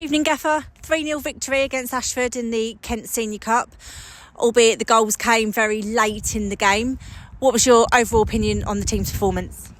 Evening Gaffer, 3-0 victory against Ashford in the Kent Senior Cup, albeit the goals came very late in the game. What was your overall opinion on the team's performance?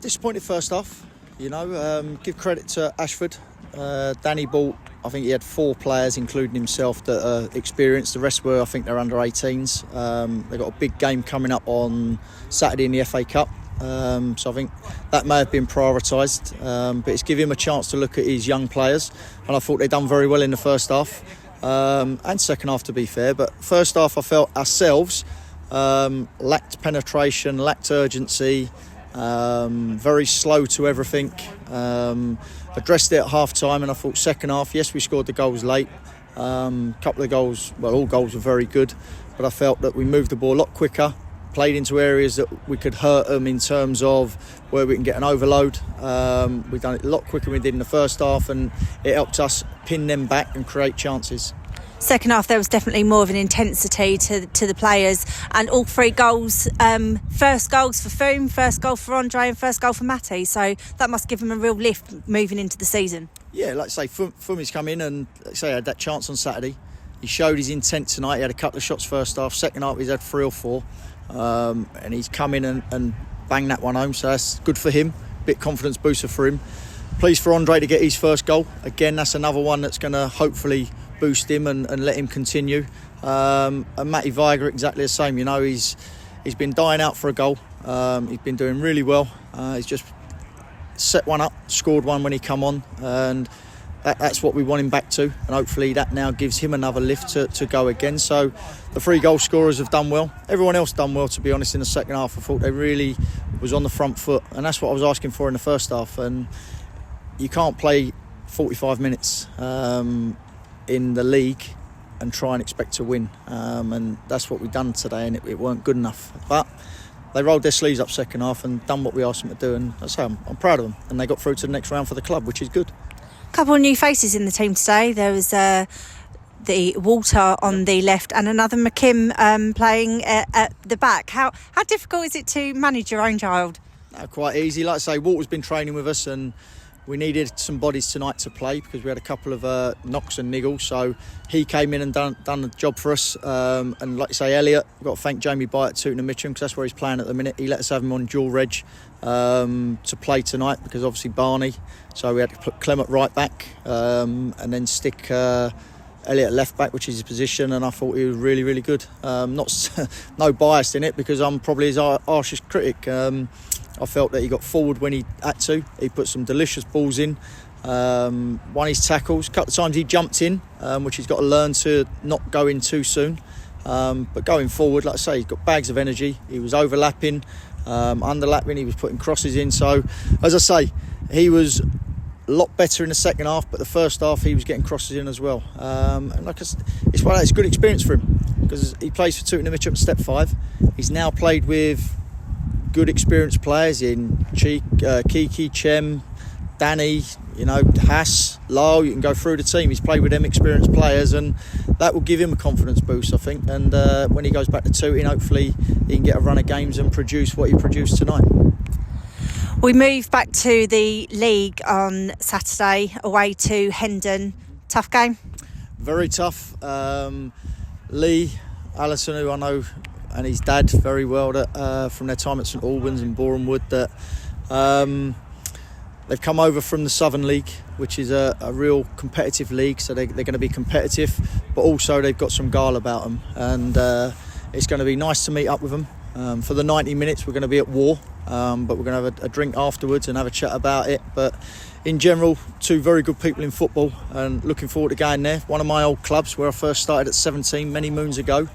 Disappointed first half, give credit to Ashford. Danny bought, I think he had 4 players, including himself, that are experienced. The rest were, I think, they're under 18s. They've got a big game coming up on Saturday in the FA Cup. So I think that may have been prioritised, but it's given him a chance to look at his young players, and I thought they'd done very well in the first half and second half, to be fair. But first half I felt ourselves lacked penetration, lacked urgency, very slow to everything. Addressed it at half time, and I thought second half, yes, we scored the goals late. Couple of goals, well, all goals were very good, but I felt that we moved the ball a lot quicker, played into areas that we could hurt them in terms of where we can get an overload. We've done it a lot quicker than we did in the first half, and it helped us pin them back and create chances. Second half, there was definitely more of an intensity to the players, and all 3 goals, first goals for Foom, first goal for Andre and first goal for Matty, so that must give him a real lift moving into the season. Yeah, like I say, Foom's come in and had that chance on Saturday. He showed his intent tonight. He had a couple of shots first half. Second half he's had 3 or 4, and he's come in and banged that one home, so that's good for him. Bit confidence booster for him. Pleased for Andre to get his first goal. Again, that's another one that's going to hopefully boost him and let him continue. And Matty Viger, exactly the same. He's been dying out for a goal. He's been doing really well. He's just set one up, scored one when he come on, and that's what we want him back to. And hopefully that now gives him another lift to go again. So the 3 goal scorers have done well. Everyone else done well, to be honest, in the second half. I thought they really was on the front foot, and that's what I was asking for in the first half. And you can't play 45 minutes in the league and try and expect to win, and that's what we've done today, and it weren't good enough. But they rolled their sleeves up second half and done what we asked them to do, and that's how I'm proud of them. And they got through to the next round for the club, which is good. Couple of new faces in the team today. There was the Walter on the left and another McKimm playing at the back. How difficult is it to manage your own child? No, quite easy. Like I say, Walter's been training with us, and we needed some bodies tonight to play because we had a couple of knocks and niggles. So he came in and done the job for us. And like I say, Elliot, we've got to thank Jamie Bye at Tooting and Mitcham, because that's where he's playing at the minute. He let us have him on dual reg to play tonight, because obviously Barney. So we had to put Clem at right back and then stick Elliot at left back, which is his position. And I thought he was really, really good. No bias in it, because I'm probably his harshest critic. I felt that he got forward when he had to. He put some delicious balls in, won his tackles. A couple of times he jumped in, which he's got to learn to not go in too soon. But going forward, like I say, he's got bags of energy. He was overlapping, underlapping, he was putting crosses in. So, as I say, he was a lot better in the second half, but the first half he was getting crosses in as well. And like it's a good experience for him, because he plays for Tooting and Mitcham at Step 5. He's now played with good experienced players in Kiki, Chem, Danny, Haas, Lyle. You can go through the team. He's played with them experienced players, and that will give him a confidence boost, I think. And when he goes back to Tooting, hopefully he can get a run of games and produce what he produced tonight. We move back to the league on Saturday, away to Hendon. Tough game? Very tough. Lee Allison, who I know, and his dad very well, that from their time at St Albans and Boreham Wood, that they've come over from the Southern League, which is a real competitive league, so they're going to be competitive, but also they've got some guile about them, and it's going to be nice to meet up with them. For the 90 minutes we're going to be at war, but we're going to have a drink afterwards and have a chat about it. But in general, 2 very good people in football, and looking forward to going there. One of my old clubs where I first started at 17 many moons ago.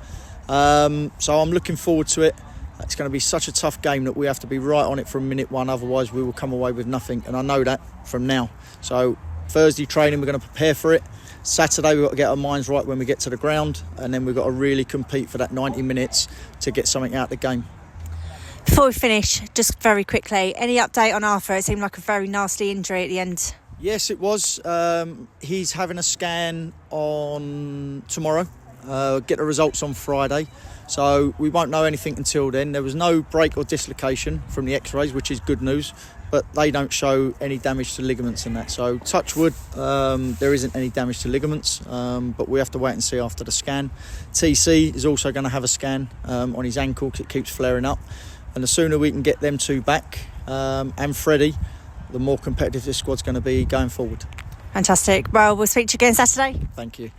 So I'm looking forward to it. It's going to be such a tough game that we have to be right on it from minute 1, otherwise we will come away with nothing, and I know that from now. So Thursday training, we're going to prepare for it. Saturday we've got to get our minds right when we get to the ground, and then we've got to really compete for that 90 minutes to get something out of the game. Before we finish, just very quickly, any update on Arthur? It seemed like a very nasty injury at the end. Yes, it was. He's having a scan on tomorrow. Get the results on Friday. So we won't know anything until then. There was no break or dislocation from the x-rays, which is good news, but they don't show any damage to ligaments and that. So touch wood, there isn't any damage to ligaments, but we have to wait and see after the scan. TC is also going to have a scan on his ankle because it keeps flaring up. And the sooner we can get them two back, and Freddie, the more competitive this squad's going to be going forward. Fantastic. Well, we'll speak to you again Saturday. Thank you.